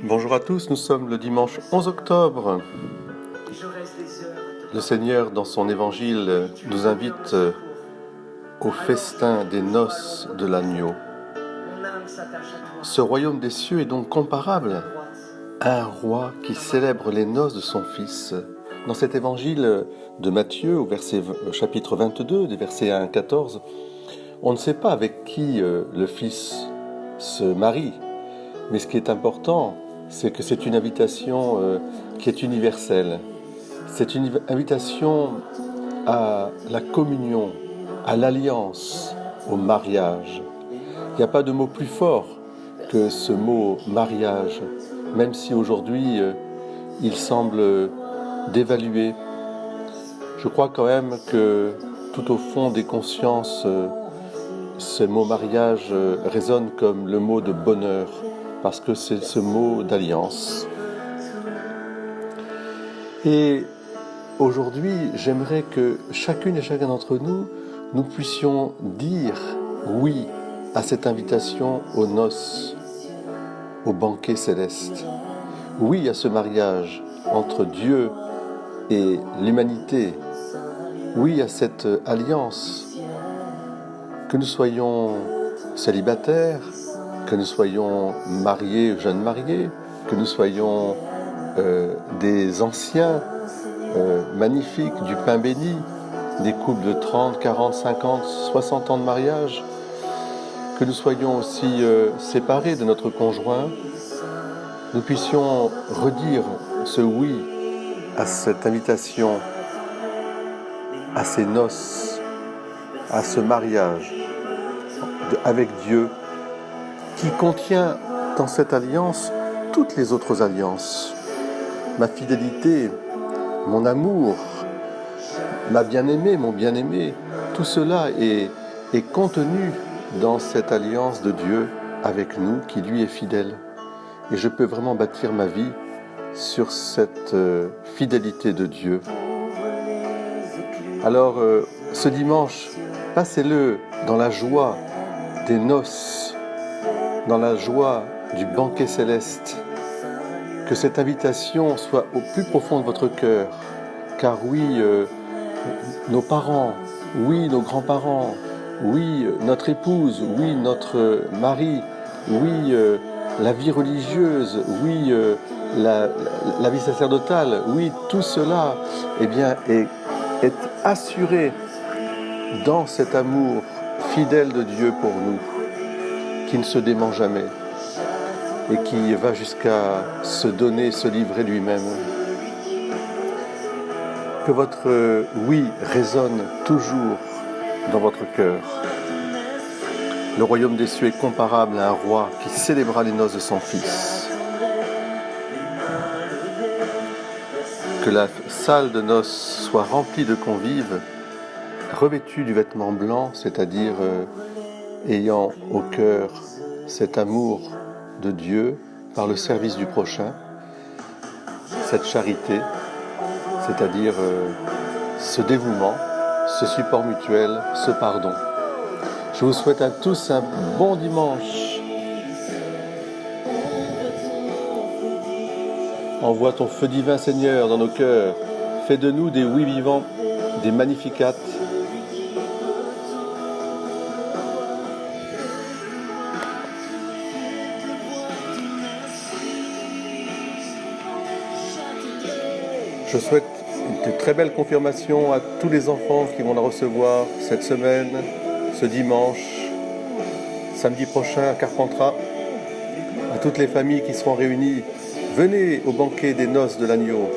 Bonjour à tous, nous sommes le dimanche 11 octobre. Le Seigneur, dans son évangile, nous invite au festin des noces de l'agneau. Ce royaume des cieux est donc comparable à un roi qui célèbre les noces de son fils. Dans cet évangile de Matthieu, au chapitre 22, des versets 1 à 14, on ne sait pas avec qui le fils se marie. Mais ce qui est important, c'est que c'est une invitation qui est universelle. C'est une invitation à la communion, à l'alliance, au mariage. Il n'y a pas de mot plus fort que ce mot mariage, même si aujourd'hui il semble dévalué. Je crois quand même que tout au fond des consciences, ce mot mariage résonne comme le mot de bonheur, parce que c'est ce mot d'alliance. Et aujourd'hui, j'aimerais que chacune et chacun d'entre nous, nous puissions dire oui à cette invitation aux noces, au banquet céleste. Oui à ce mariage entre Dieu et l'humanité. Oui à cette alliance. Que nous soyons célibataires, que nous soyons mariés, jeunes mariés, que nous soyons des anciens magnifiques, du pain béni, des couples de 30, 40, 50, 60 ans de mariage, que nous soyons aussi séparés de notre conjoint, nous puissions redire ce oui à cette invitation, à ces noces, à ce mariage avec Dieu, qui contient dans cette alliance toutes les autres alliances. Ma fidélité, mon amour, ma bien-aimée, mon bien-aimé, tout cela est contenu dans cette alliance de Dieu avec nous, qui lui est fidèle. Et je peux vraiment bâtir ma vie sur cette fidélité de Dieu. Alors, ce dimanche, passez-le dans la joie des noces, dans la joie du banquet céleste. Que cette invitation soit au plus profond de votre cœur, car oui, nos parents, oui, nos grands-parents, oui, notre épouse, oui, notre mari, oui, la vie religieuse, oui, la vie sacerdotale, oui, tout cela, eh bien, est assuré dans cet amour fidèle de Dieu pour nous, qui ne se dément jamais et qui va jusqu'à se donner, se livrer lui-même. Que votre oui résonne toujours dans votre cœur. Le royaume des cieux est comparable à un roi qui célébra les noces de son fils. Que la salle de noces soit remplie de convives, revêtus du vêtement blanc, c'est-à-dire ayant au cœur cet amour de Dieu par le service du prochain, cette charité, c'est-à-dire ce dévouement, ce support mutuel, ce pardon. Je vous souhaite à tous un bon dimanche. Envoie ton feu divin, Seigneur, dans nos cœurs. Fais de nous des oui vivants, des magnificates. Je souhaite une très belle confirmation à tous les enfants qui vont la recevoir cette semaine, ce dimanche, samedi prochain à Carpentras, à toutes les familles qui seront réunies. Venez au banquet des noces de l'agneau.